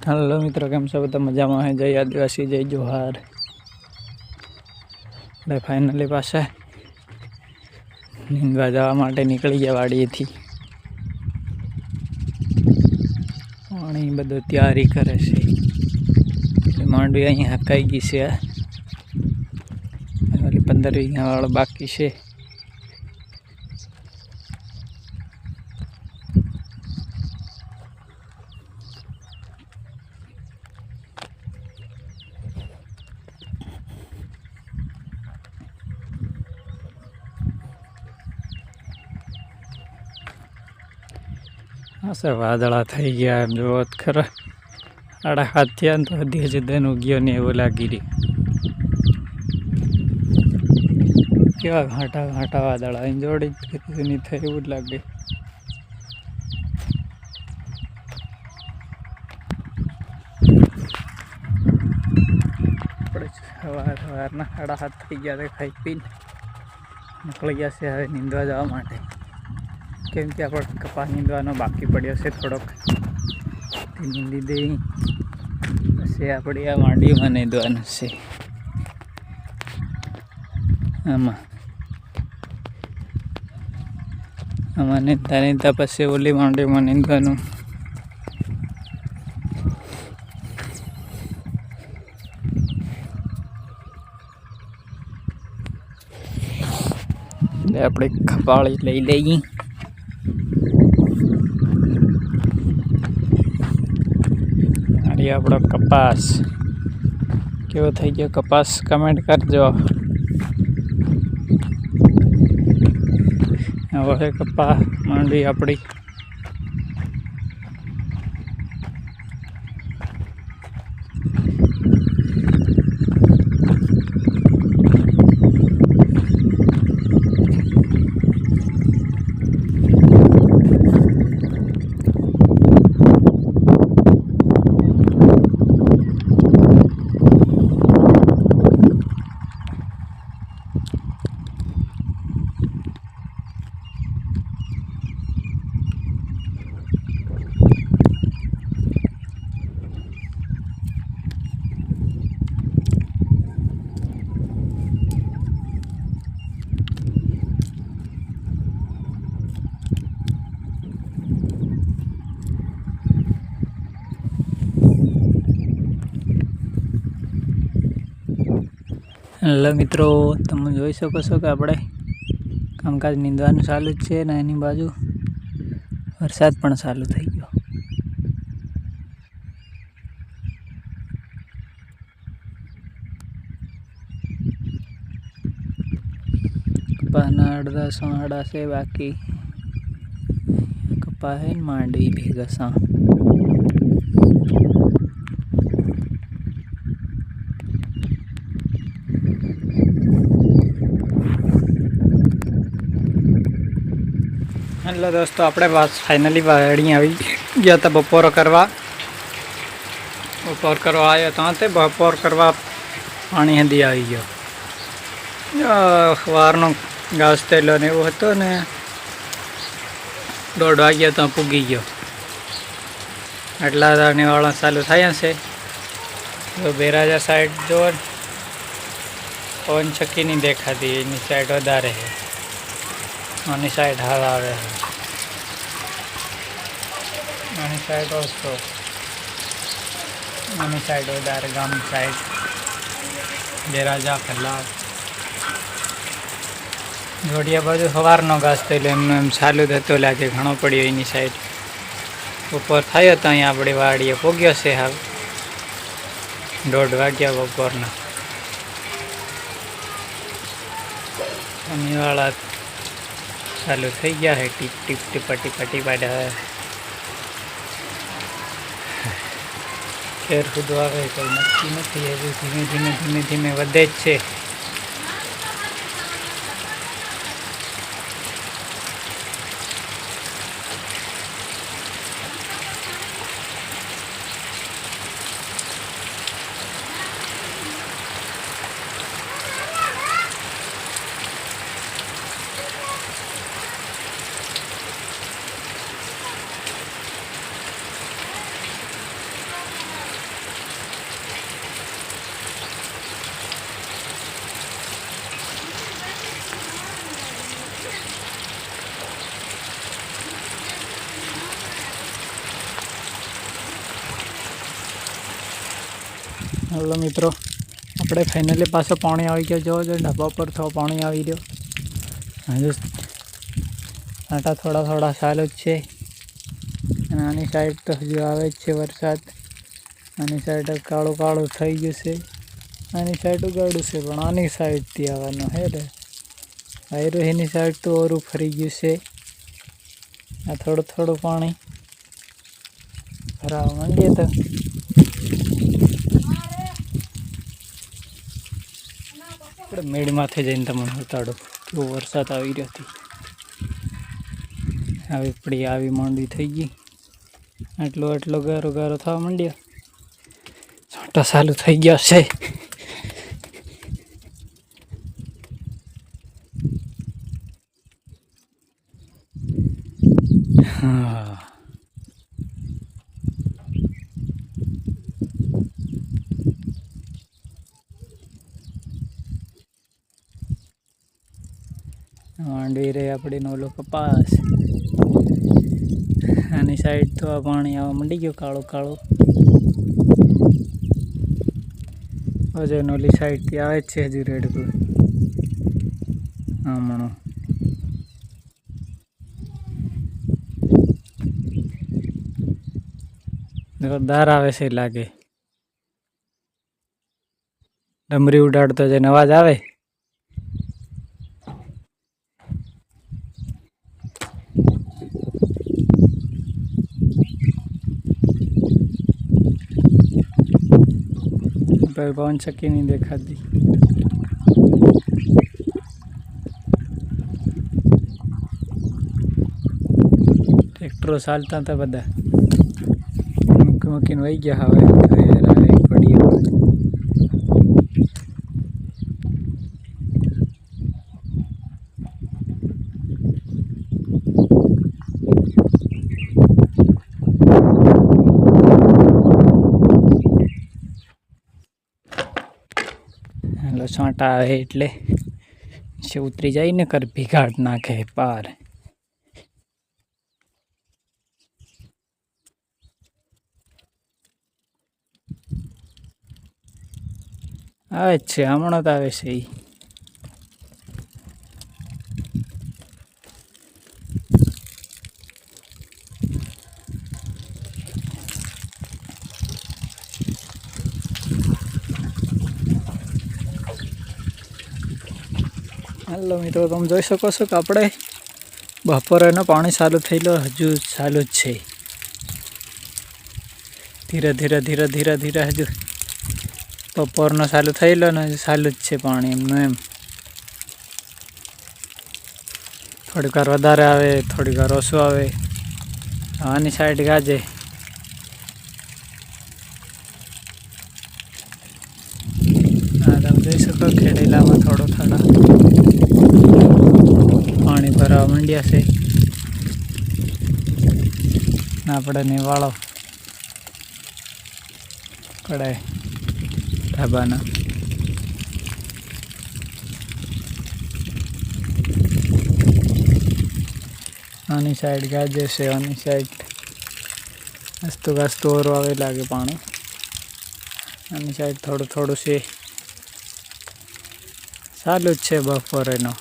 Hello मित्रों, केम छो बधा मजामां? है जय आदिवासी, जय जोहार। આપણે ફાઇનલી પાછા નીંદવા જવા માટે નીકળી ગયા વાડીએથી. પાણી બધું તૈયારી કરે છે. માંડવી અહીં હકાઈ ગઈ છે. 15 વીઘા વાળો બાકી છે. सर वादड़ा थी गया जो खरा 7:30 थया तो हजी हजी दिन उग्यो ने एवं लागी रही. केवा घाटा घाटा वादड़ा जोड़ी नहीं थे एवं लगे. सवारना 7:30 थी गया खाई पी निकल गया से हवे नींदवा जवा माटे. केम कि आप कपास नींदવાનો बाकी पड़ो से थोड़ोक नींदी दे पछी आपणे आ मांडवीमां नींदवानुं छे. आमां नींदता नींदता पछी ओली मांडवीमां नींदवानुं. આપણે ખપાળી લઈ લઈએ. આપણો કપાસ કેવો થઈ ગયો કપાસ કમેન્ટ કરજો. હવે કપાસ માંડવી આપણી हेलो मित्रों, તમે જોઈ શકો છો કે આપણે કામકાજ નીંદવાનું ચાલુ જ છે ને એની બાજુ વરસાદ પણ ચાલુ થઈ ગયો. કપાસના અડધા સોહાડા છે બાકી. કપાસ है માંડવી ભેગા સા. हेलो दोस्तों, अपने पास फाइनली वाड़ी आई गया था बपोर करवा आया था तो बपोर करवा पानी हदी आई गयो. अखबारनो घास तेलो ने एवं तो ने 1:30 वाग्या तो पूगी गयो. आटला दाणीवाळा चालू थया छे. तो बेराजा साइड जो पवन चक्की नहीं देखाती, एनी साइड वधारे है, आनी साइड हाल आवे है, आनी साइड ओछो, आनी साइड वधारे गाम साइड बेराजा फलाव जोड़िया बाजू सवारनो घास थयेलो एम चालू थतो लागे. घणो पड्यो एनी साइड बपोर थयो तो अहीं आपणी वाड़ीए पोग्यो छे. हाव 1:30 वाग्या बपोरना. अमीवाड़ा चालू थी गया है. टीप टीप टीपा टीपा टीपा खेर खुदवा आवे कोई नक्की नहीं. धीमे धीमे धीमे धीमे वधे ज छे. હલો મિત્રો, આપણે ફાઇનલી પાછો પાણી આવી ગયો. જોવો જો ઢાબા પર થો પાણી આવી રહ્યો. હજુ આટા થોડા થોડા ચાલુ જ છે. અને આની સાઈડ તો હજુ આવે જ છે વરસાદ. આની સાઈડ કાળું કાળું થઈ ગયું છે. આની સાઈડ ઉગાડું છે, પણ આની સાઈડથી આવવાનું હે રે. આયુરોહીની સાઈડ તો ઓરું ફરી ગયું છે. આ થોડું થોડું પાણી ભરાવા માંડીએ તો આપણે મેળમાંથી જઈને તમને બતાડું કેવો વરસાદ આવી રહ્યો હતી. આવી પડી આવી માંડવી થઈ ગઈ. આટલો ગારો ગારો થવા માંડ્યો. છાંટા ચાલુ થઈ ગયા છે. હા, માંડવી રહી આપણી નોલો કપાસ. આની સાઈડ તો આ પાણી આવવા માંડી ગયું કાળું કાળું. હજુ નોલી સાઈડથી આવે જ છે હજુ રેડકું હમણું. જોરદાર આવે છે લાગે. ડમરી ઉડાડતો જઈને અવાજ આવે. पवन चक्की नहीं देखा दी. ट्रेक्टरो चालता था बदा मूकी वही गया. हवे पड़ी छांटा आए एटले से उतरी जाए ने कर भिगाड़ नाखे पार. आवे छे हमणो तो आवे छे. हेलो मित्रों, तुम જોઈ શકો છો કે આપણે બપોરેનો પાણી ચાલુ થઈ લો હજુ ચાલુ જ છે. ધીરે ધીરે ધીરે ધીરે ધીરે હજુ બપોરનો ચાલુ થઈ લો ને હજુ ચાલુ જ છે પાણી એમનું એમ. થોડીક વાર વધારે આવે, થોડીક વાર ઓછું આવે. આની સાઈડ ગાજે. હા, તમે જોઈ શકો ખેડેલામાં થોડો થોડા પાણી ભરાવા માંડ્યા છે. આપણે નિવાળો પડે ઢાબાના. આની સાઈડ ગાજે છે. આની સાઈડ હસતું ગાજતું ઓરું આવે લાગે પાણી. આની સાઈડ થોડું થોડું છે. ચાલુ જ છે બપોરેનો.